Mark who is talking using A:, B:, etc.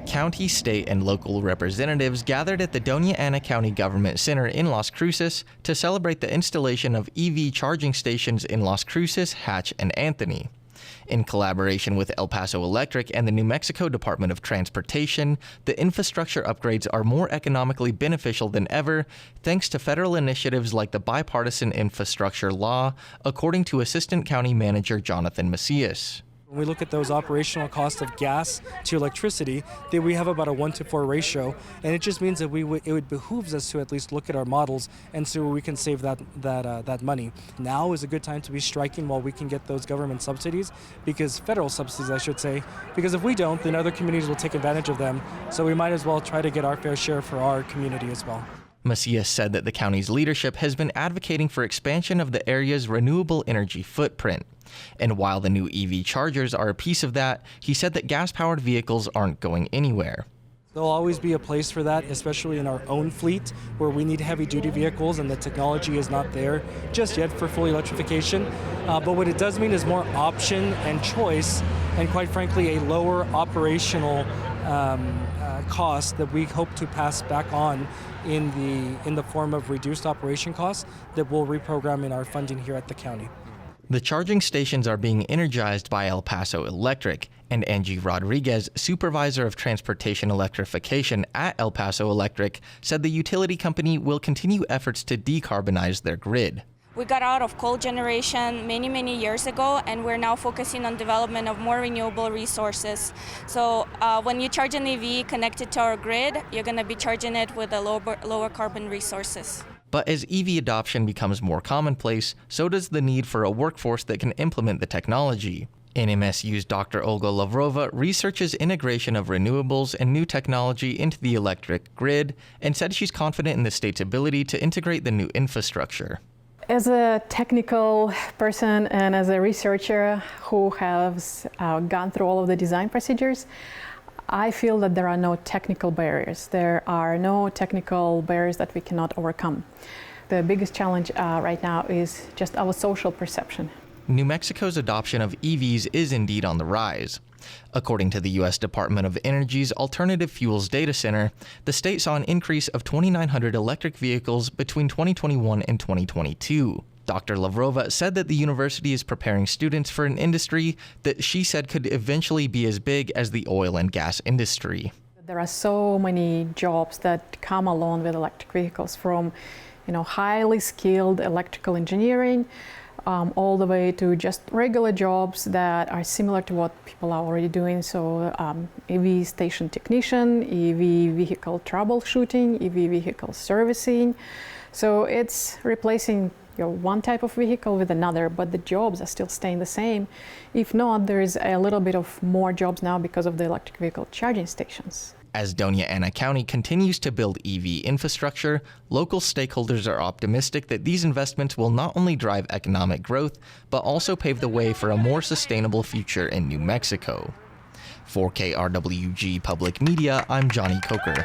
A: County, state, and local representatives gathered at the Doña Ana County Government Center in Las Cruces to celebrate the installation of EV charging stations in Las Cruces, Hatch, and Anthony. In collaboration with El Paso Electric and the New Mexico Department of Transportation, the infrastructure upgrades are more economically beneficial than ever, thanks to federal initiatives like the Bipartisan Infrastructure Law, according to Assistant County Manager Jonathan Macias.
B: When we look at those operational costs of gas to electricity, that we have about a 1-to-4 ratio, and it just means that it behooves us to at least look at our models and see where we can save that money. Now is a good time to be striking while we can get those government subsidies, because federal subsidies, I should say, because if we don't, then other communities will take advantage of them. So we might as well try to get our fair share for our community as well.
A: Macias said that the county's leadership has been advocating for expansion of the area's renewable energy footprint. And while the new EV chargers are a piece of that, he said that gas-powered vehicles aren't going anywhere.
B: There'll always be a place for that, especially in our own fleet, where we need heavy-duty vehicles and the technology is not there just yet for full electrification. But what it does mean is more option and choice, and quite frankly, a lower operational cost that we hope to pass back on in the form of reduced operation costs that we'll reprogram in our funding here at the county.
A: The charging stations are being energized by El Paso Electric, and Angie Rodriguez, Supervisor of Transportation Electrification at El Paso Electric, said the utility company will continue efforts to decarbonize their grid.
C: We got out of coal generation many years ago, and we're now focusing on development of more renewable resources. So when you charge an EV connected to our grid, you're going to be charging it with the lower carbon resources.
A: But as EV adoption becomes more commonplace, so does the need for a workforce that can implement the technology. NMSU's Dr. Olga Lavrova researches integration of renewables and new technology into the electric grid and said she's confident in the state's ability to integrate the new infrastructure.
D: As a technical person and as a researcher who has gone through all of the design procedures, I feel that there are no technical barriers. There are no technical barriers that we cannot overcome. The biggest challenge right now is just our social perception.
A: New Mexico's adoption of EVs is indeed on the rise. According to the U.S. Department of Energy's Alternative Fuels Data Center, the state saw an increase of 2,900 electric vehicles between 2021 and 2022. Dr. Lavrova said that the university is preparing students for an industry that she said could eventually be as big as the oil and gas industry.
D: There are so many jobs that come along with electric vehicles, from highly skilled electrical engineering all the way to just regular jobs that are similar to what people are already doing. So EV station technician, EV vehicle troubleshooting, EV vehicle servicing. So it's replacing one type of vehicle with another, but the jobs are still staying the same. If not, there is a little bit of more jobs now because of the electric vehicle charging stations.
A: As Doña Ana County continues to build EV infrastructure, local stakeholders are optimistic that these investments will not only drive economic growth, but also pave the way for a more sustainable future in New Mexico. For KRWG Public Media, I'm Johnny Coker.